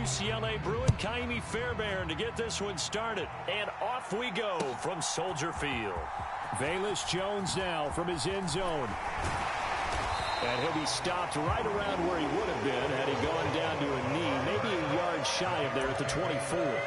UCLA Bruin, Kaimi Fairbairn, to get this one started. And off we go from Soldier Field. Velus Jones now from his end zone. And he'll be stopped right around where he would have been had he gone down to a knee, maybe a yard shy of there at the 24.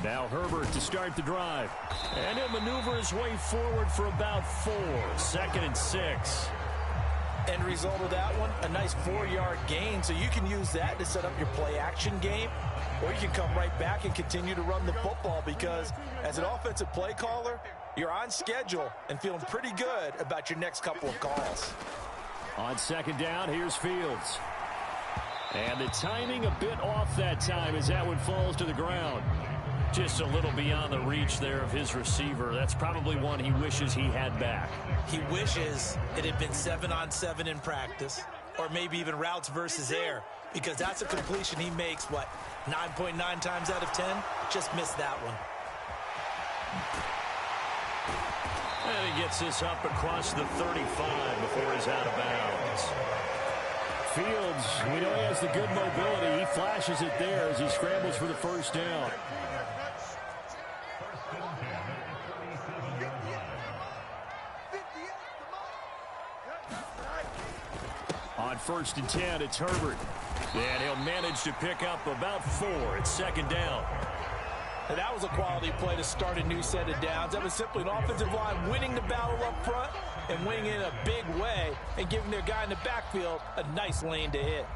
Now Herbert to start the drive. And he'll maneuver his way forward for about 4. 2nd and 6. End result of that one, a nice 4-yard gain. So you can use that to set up your play-action game. Or you can come right back and continue to run the football because as an offensive play caller, you're on schedule and feeling pretty good about your next couple of calls. On 2nd down, here's Fields. And the timing a bit off that time as that one falls to the ground. Just a little beyond the reach there of his receiver. That's probably one he wishes he had back. He wishes it had been 7-on-7 in practice, or maybe even routes versus air, because that's a completion he makes, what, 9.9 times out of 10? Just missed that one. And he gets this up across the 35 before he's out of bounds. Fields, we know he has the good mobility. He flashes it there as he scrambles for the first down. On 1st and 10, it's Herbert. And he'll manage to pick up about 4. It's 2nd down. And that was a quality play to start a new set of downs. That was simply an offensive line winning the battle up front and winning in a big way and giving their guy in the backfield a nice lane to hit.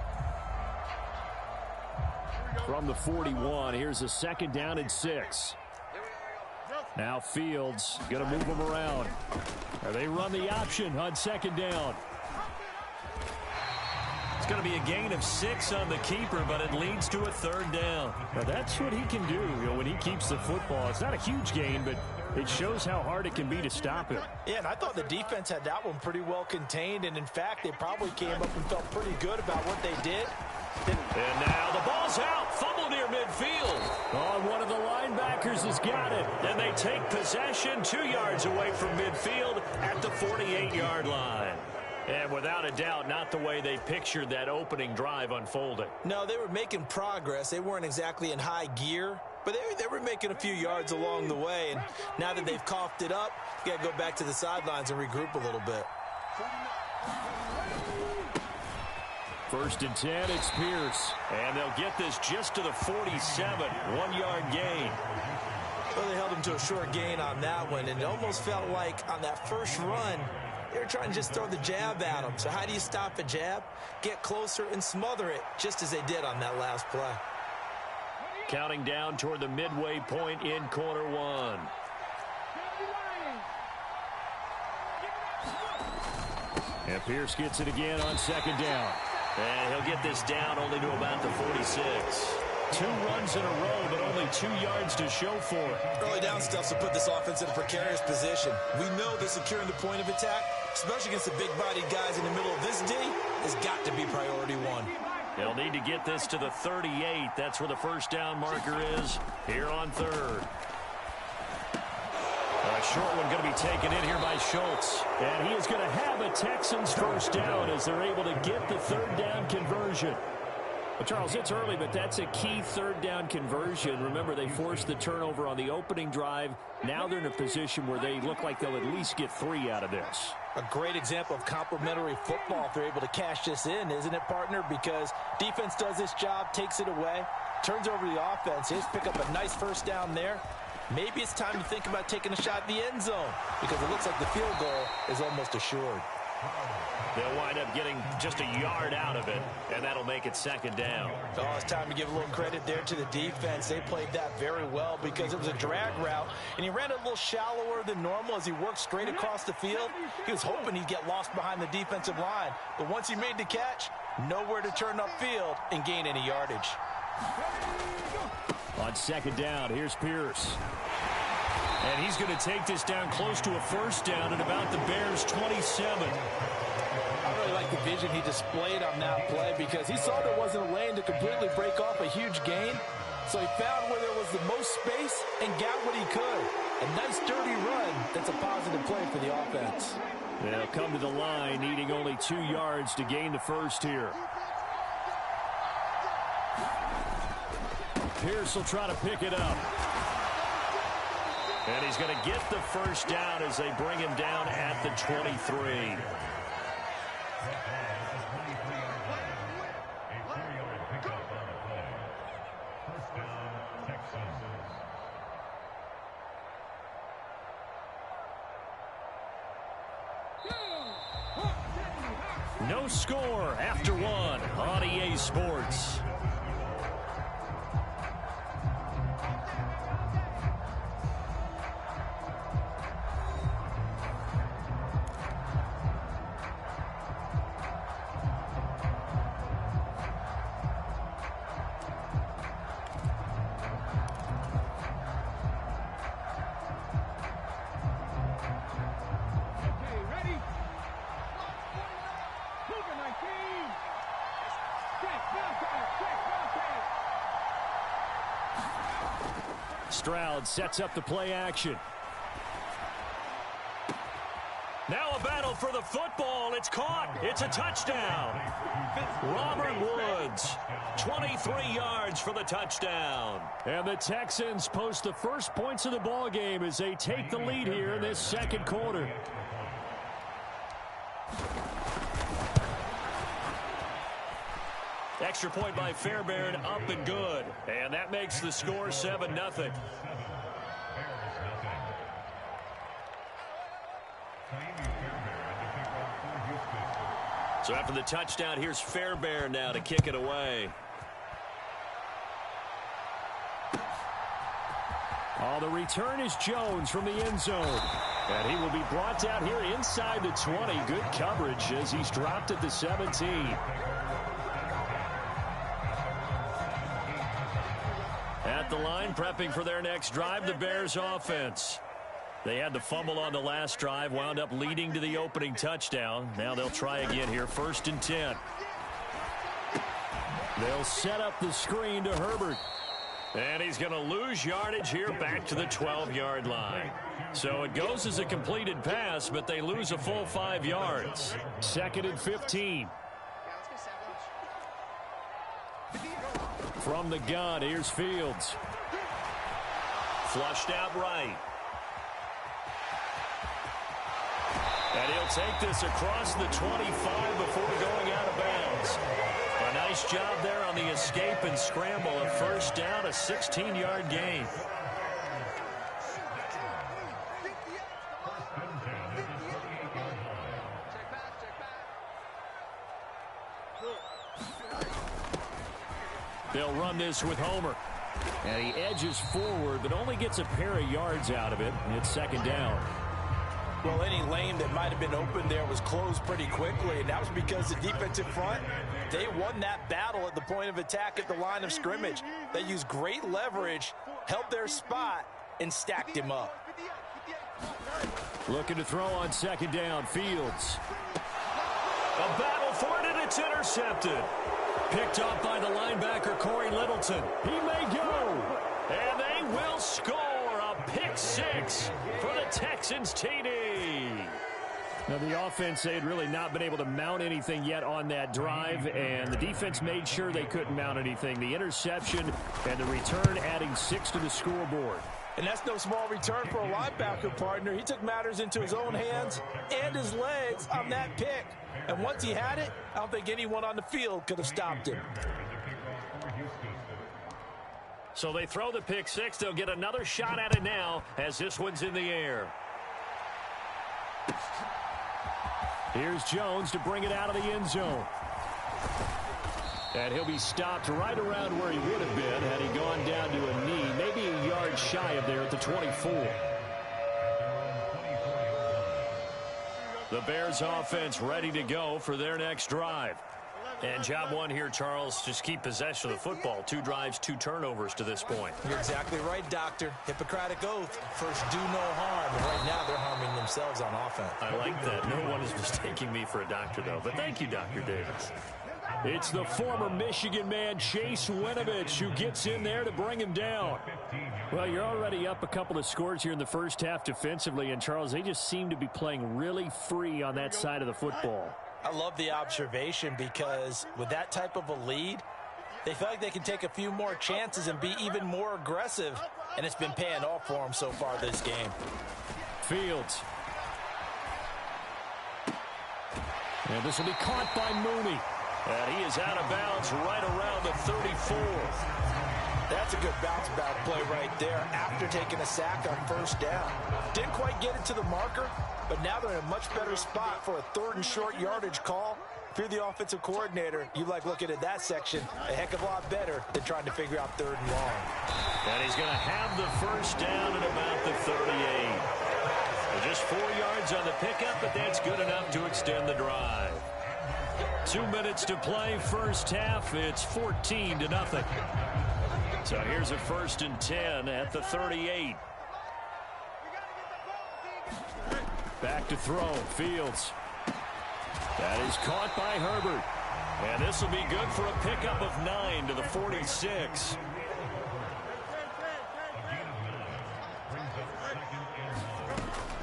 From the 41, here's a 2nd down and 6. Now Fields going to move them around. They run the option on 2nd down. It's going to be a gain of 6 on the keeper, but it leads to a 3rd down. Now that's what he can do, when he keeps the football. It's not a huge gain, but it shows how hard it can be to stop him. Yeah, and I thought the defense had that one pretty well contained, and in fact, they probably came up and felt pretty good about what they did. And now the ball's out. Fumble near midfield. Oh, one of the linebackers has got it. And they take possession 2 yards away from midfield at the 48-yard line. And without a doubt, not the way they pictured that opening drive unfolding. No, they were making progress. They weren't exactly in high gear, but they were making a few yards along the way. And now that they've coughed it up, you got to go back to the sidelines and regroup a little bit. 1st and 10, it's Pierce. And they'll get this just to the 47, 1-yard gain. Well, they held him to a short gain on that one, and it almost felt like on that first run, they were trying to just throw the jab at him. So how do you stop a jab? Get closer and smother it, just as they did on that last play. Counting down toward the midway point in quarter 1. And Pierce gets it again on 2nd down. And he'll get this down only to about the 46. 2 runs in a row, but only 2 yards to show for it. Early down stuff to put this offense in a precarious position. We know that securing the point of attack, especially against the big-bodied guys in the middle of this D, has got to be priority 1. They'll need to get this to the 38. That's where the first down marker is here on 3rd. A short one going to be taken in here by Schultz. And he is going to have a Texans first down as they're able to get the 3rd down conversion. Well, Charles, it's early, but that's a key 3rd down conversion. Remember, they forced the turnover on the opening drive. Now they're in a position where they look like they'll at least get 3 out of this. A great example of complementary football if they're able to cash this in, isn't it, partner? Because defense does this job, takes it away, turns over the offense. They just pick up a nice first down there. Maybe it's time to think about taking a shot at the end zone because it looks like the field goal is almost assured. They'll wind up getting just a yard out of it, and that'll make it 2nd down. Oh, it's time to give a little credit there to the defense. They played that very well because it was a drag route, and he ran a little shallower than normal as he worked straight across the field. He was hoping he'd get lost behind the defensive line, but once he made the catch, nowhere to turn upfield and gain any yardage. On 2nd down, here's Pierce. And he's going to take this down close to a first down at about the Bears' 27. I really like the vision he displayed on that play because he saw there wasn't a lane to completely break off a huge gain. So he found where there was the most space and got what he could. A nice dirty run. That's a positive play for the offense. They'll come to the line, needing only 2 yards to gain the first here. Pierce will try to pick it up. And he's going to get the first down as they bring him down at the 23. No score after 1 on EA Sports. Stroud sets up the play action. Now a battle for the football. It's caught. It's a touchdown. Robert Woods, 23 yards for the touchdown. And the Texans post the first points of the ball game as they take the lead here in this second quarter. Extra point by Fairbairn, up and good. And that makes the score 7-0. So after the touchdown, here's Fairbairn now to kick it away. Oh, the return is Jones from the end zone. And he will be brought down here inside the 20. Good coverage as he's dropped at the 17. At the line, prepping for their next drive, the Bears offense. They had the fumble on the last drive, wound up leading to the opening touchdown. Now they'll try again here, 1st and 10. They'll set up the screen to Herbert. And he's going to lose yardage here back to the 12-yard line. So it goes as a completed pass, but they lose a full 5 yards. 2nd and 15. From the gun, here's Fields. Flushed out right. And he'll take this across the 25 before going out of bounds. A nice job there on the escape and scramble. A first down, a 16-yard gain. They'll run this with Homer. And he edges forward, but only gets a pair of yards out of it. And it's 2nd down. Well, any lane that might have been open there was closed pretty quickly, and that was because the defensive front, they won that battle at the point of attack at the line of scrimmage. They used great leverage, held their spot, and stacked him up. Looking to throw on 2nd down, Fields. A battle for it, and it's intercepted. Picked up by the linebacker, Corey Littleton. He may go. And they will score a pick 6 for the Texans TD. Now, the offense, they had really not been able to mount anything yet on that drive, and the defense made sure they couldn't mount anything. The interception and the return adding 6 to the scoreboard. And that's no small return for a linebacker partner. He took matters into his own hands and his legs on that pick. And once he had it, I don't think anyone on the field could have stopped him. So they throw the pick 6. They'll get another shot at it now as this one's in the air. Here's Jones to bring it out of the end zone. And he'll be stopped right around where he would have been had he gone down to a knee, maybe a yard shy of there at the 24. The Bears offense ready to go for their next drive. And job one here, Charles, just keep possession of the football. 2 drives, 2 turnovers to this point. You're exactly right, Doctor. Hippocratic oath. First, do no harm. And right now, they're harming themselves on offense. I like that. No one is mistaking me for a doctor, though. But thank you, Dr. Davis. It's the former Michigan man, Chase Winovich, who gets in there to bring him down. Well, you're already up a couple of scores here in the first half defensively, and Charles, they just seem to be playing really free on that side of the football. I love the observation because with that type of a lead, they feel like they can take a few more chances and be even more aggressive, and it's been paying off for them so far this game. Fields. And this will be caught by Mooney. And he is out of bounds right around the 34. That's a good bounce back play right there after taking a sack on first down. Didn't quite get it to the marker, but now they're in a much better spot for a 3rd and short yardage call. If you're the offensive coordinator, you like looking at that section a heck of a lot better than trying to figure out 3rd and long. And he's going to have the first down at about the 38. Just 4 yards on the pickup, but that's good enough to extend the drive. 2 minutes to play, first half. It's 14-0. So here's a 1st and 10 at the 38. Back to throw, Fields. That is caught by Herbert. And this will be good for a pickup of 9 to the 46.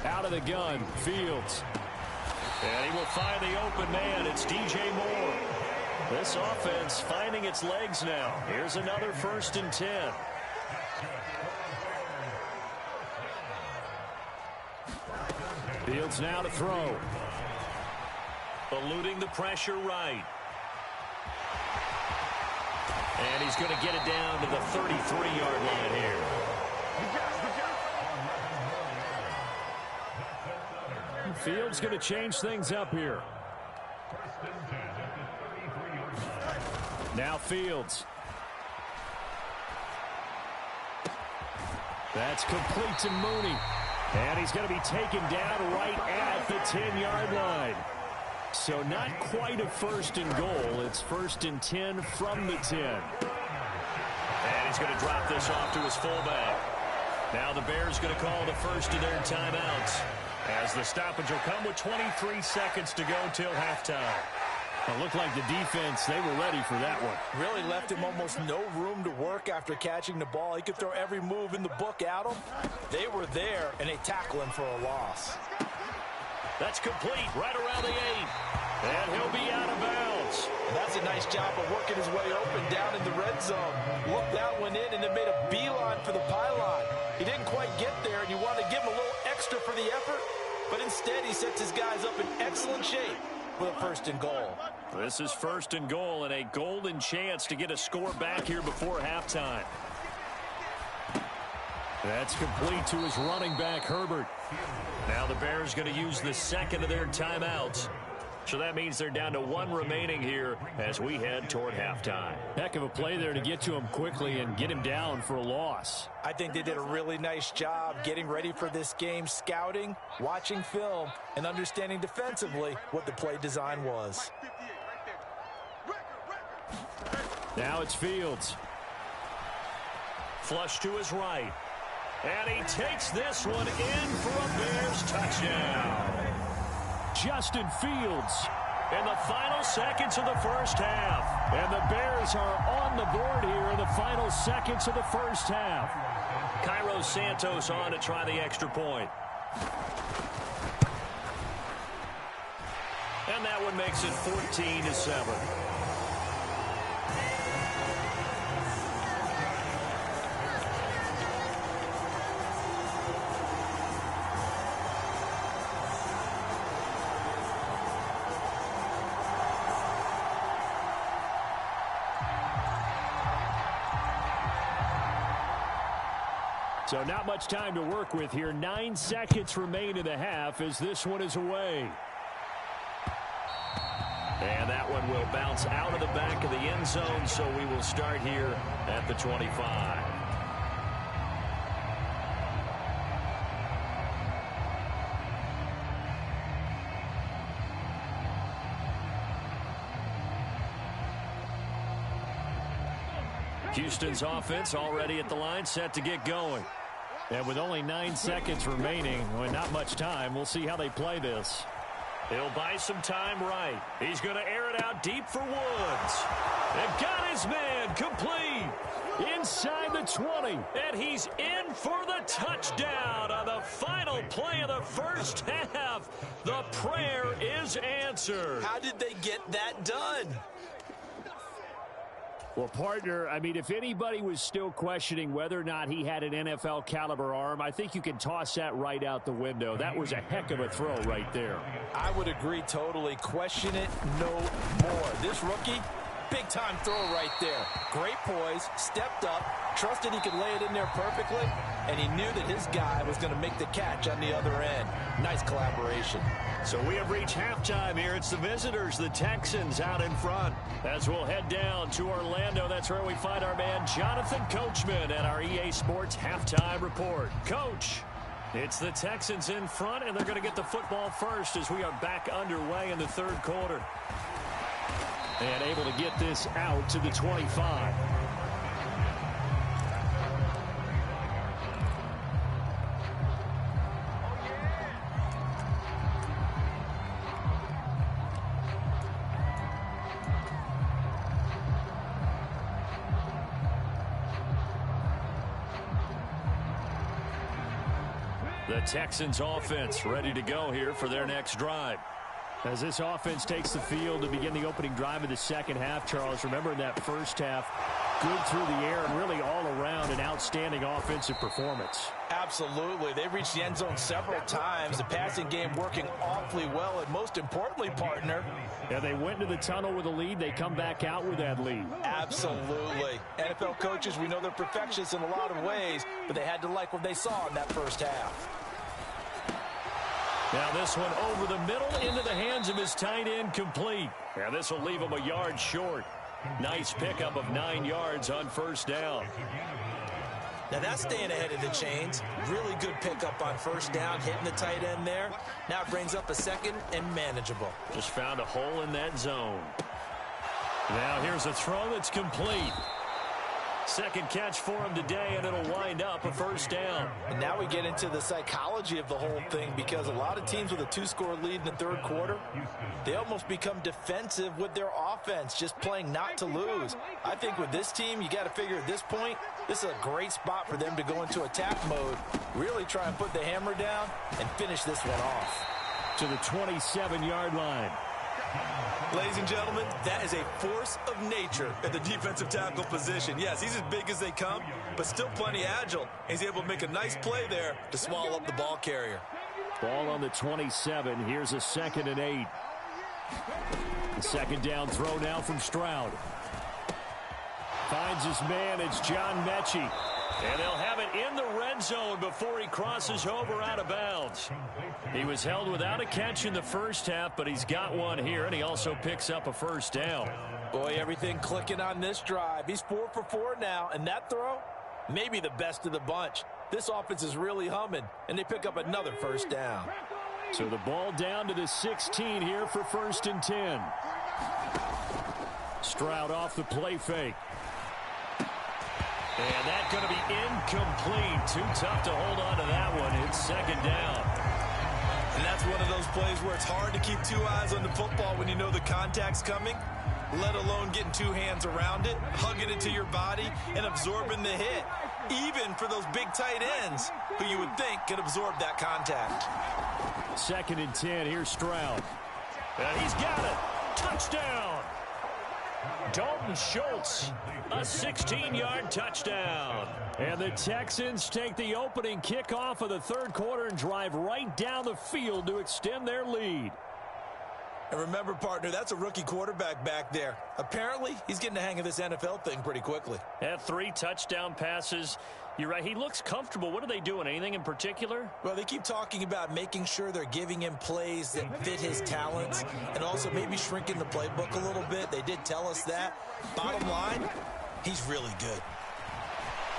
Out of the gun, Fields. And he will find the open man. It's DJ Moore. This offense finding its legs now. Here's another 1st and 10. Fields now to throw. Eluding the pressure right. And he's going to get it down to the 33-yard line here. Fields going to change things up here. Now Fields. That's complete to Mooney. And he's going to be taken down right at the 10-yard line. So not quite a 1st and goal. It's 1st and 10 from the 10. And he's going to drop this off to his fullback. Now the Bears going to call the first of their timeouts, as the stoppage will come with 23 seconds to go till halftime. It looked like the defense, they were ready for that one. Really left him almost no room to work after catching the ball. He could throw every move in the book at him. They were there, and they tackle him for a loss. That's complete right around the 8. And he'll be out of bounds. And that's a nice job of working his way open down in the red zone. Looked that one in and then made a beeline for the pylon. He didn't quite get there, and you want to give him a little extra for the effort, but instead he sets his guys up in excellent shape with a 1st and goal. This is 1st and goal and a golden chance to get a score back here before halftime. That's complete to his running back, Herbert. Now the Bears going to use the 2nd of their timeouts. So that means they're down to 1 remaining here as we head toward halftime. Heck of a play there to get to him quickly and get him down for a loss. I think they did a really nice job getting ready for this game, scouting, watching film, and understanding defensively what the play design was. Now it's Fields. Flush to his right. And he takes this one in for a Bears touchdown. Justin Fields in the final seconds of the first half. And the Bears are on the board here in the final seconds of the first half. Cairo Santos on to try the extra point. And that one makes it 14-7. So not much time to work with here. 9 seconds remain in the half as this one is away. And that one will bounce out of the back of the end zone, so we will start here at the 25. Houston's offense already at the line, set to get going. And with only 9 seconds remaining, well, not much time, we'll see how they play this. He'll buy some time right. He's going to air it out deep for Woods. And got his man complete inside the 20. And he's in for the touchdown on the final play of the first half. The prayer is answered. How did they get that done? Well, partner, I mean, if anybody was still questioning whether or not he had an NFL caliber arm, I think you can toss that right out the window. That was a heck of a throw right there. I would agree totally. Question it no more. This rookie, big-time throw right there. Great poise, stepped up, trusted he could lay it in there perfectly, and he knew that his guy was going to make the catch on the other end. Nice collaboration. So we have reached halftime here. It's the visitors, the Texans, out in front. As we'll head down to Orlando, that's where we find our man Jonathan Coachman at our EA Sports Halftime Report. Coach, it's the Texans in front, and they're going to get the football first as we are back underway in the third quarter. And able to get this out to the 25. The Texans offense ready to go here for their next drive. As this offense takes the field to begin the opening drive of the second half, Charles, remember in that first half, good through the air and really all around an outstanding offensive performance. Absolutely. They reached the end zone several times. The passing game working awfully well, and most importantly, partner. Yeah, they went into the tunnel with a lead. They come back out with that lead. Absolutely. NFL coaches, we know they're perfectionists in a lot of ways, but they had to like what they saw in that first half. Now this one over the middle into the hands of his tight end, complete. Now this will leave him a yard short. Nice pickup of 9 yards on first down. Now that's staying ahead of the chains. Really good pickup on first down, hitting the tight end there. Now it brings up a second and manageable. Just found a hole in that zone. Now here's a throw that's complete. Second catch for him today, and it'll wind up a first down. And now we get into the psychology of the whole thing, because a lot of teams with a 2-score lead in the third quarter, they almost become defensive with their offense, just playing not to lose. I think with this team, you got to figure at this point, this is a great spot for them to go into attack mode, really try and put the hammer down and finish this one off. To the 27-yard line. Ladies and gentlemen, that is a force of nature at the defensive tackle position. Yes, he's as big as they come, but still plenty agile. He's able to make a nice play there to swallow up the ball carrier. Ball on the 27. Here's a 2nd and 8. The second down throw now from Stroud. Finds his man. It's John Mechie. And they'll have it in the red zone before he crosses over out of bounds. He was held without a catch in the first half, but he's got one here, and he also picks up a first down. Boy, everything clicking on this drive. He's 4 for 4 now, and that throw, maybe the best of the bunch. This offense is really humming, and they pick up another first down. So the ball down to the 16 here for 1st and 10. Stroud off the play fake. And that's going to be incomplete. Too tough to hold on to that one. It's 2nd down. And that's one of those plays where it's hard to keep 2 eyes on the football when you know the contact's coming, let alone getting 2 hands around it, hugging it to your body, and absorbing the hit, even for those big tight ends who you would think could absorb that contact. 2nd and 10. Here's Stroud. And he's got it. Touchdown. Dalton Schultz, a 16-yard touchdown. And the Texans take the opening kickoff of the third quarter and drive right down the field to extend their lead. And remember, partner, that's a rookie quarterback back there. Apparently, he's getting the hang of this NFL thing pretty quickly. Had 3 touchdown passes. You're right, he looks comfortable. What are they doing? Anything in particular? Well, they keep talking about making sure they're giving him plays that fit his talents and also maybe shrinking the playbook a little bit. They did tell us that. Bottom line, he's really good.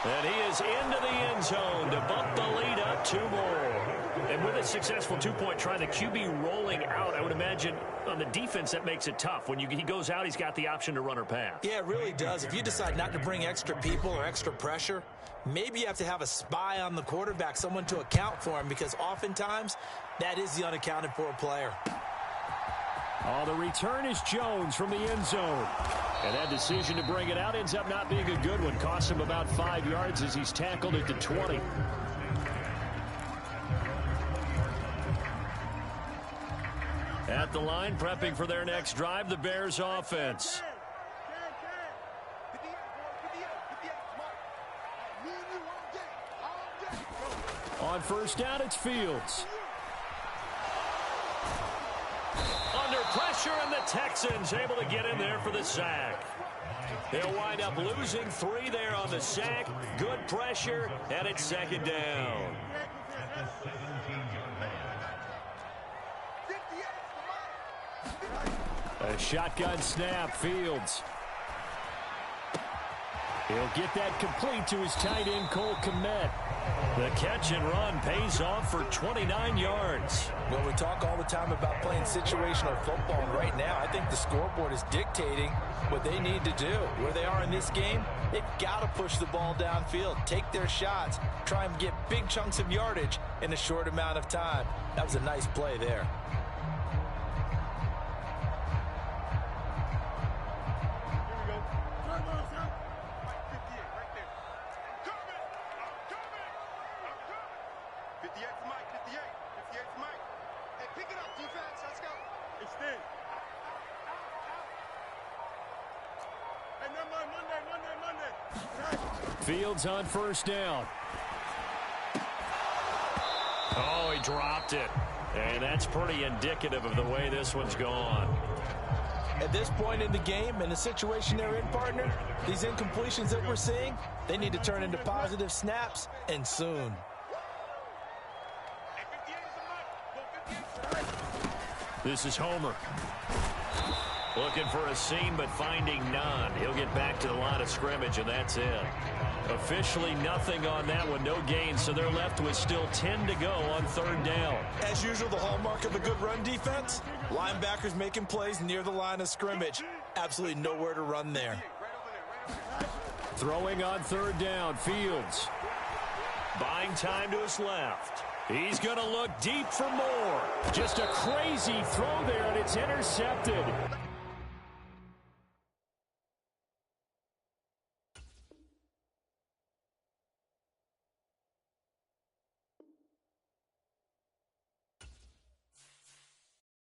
And he is into the end zone to bump the lead up 2 more. And with a successful 2-point try, the QB rolling out, I would imagine on the defense that makes it tough. When he goes out, he's got the option to run or pass. Yeah, it really does. If you decide not to bring extra people or extra pressure, maybe you have to have a spy on the quarterback, someone to account for him, because oftentimes that is the unaccounted for player. Oh, the return is Jones from the end zone. And that decision to bring it out ends up not being a good one. Cost him about 5 yards as he's tackled at the 20. At the line, prepping for their next drive, the Bears offense. On first down, it's Fields. Under pressure, and the Texans able to get in there for the sack. They'll wind up losing 3 there on the sack. Good pressure, and it's second down. A shotgun snap, Fields. He'll get that complete to his tight end, Cole Kmet. The catch and run pays off for 29 yards. Well, we talk all the time about playing situational football, and right now I think the scoreboard is dictating what they need to do. Where they are in this game, they've got to push the ball downfield, take their shots, try and get big chunks of yardage in a short amount of time. That was a nice play there. Fields on first down. Oh, he dropped it. And that's pretty indicative of the way this one's gone. At this point in the game, in the situation they're in, partner, these incompletions that we're seeing, they need to turn into positive snaps, and soon. This is Homer. Looking for a seam, but finding none. He'll get back to the line of scrimmage, and that's it. Officially nothing on that one, no gain, so they're left with still 10 to go on third down. As usual, the hallmark of a good run defense, linebackers making plays near the line of scrimmage. Absolutely nowhere to run there. Throwing on third down, Fields. Buying time to his left. He's going to look deep for more. Just a crazy throw there, and it's intercepted.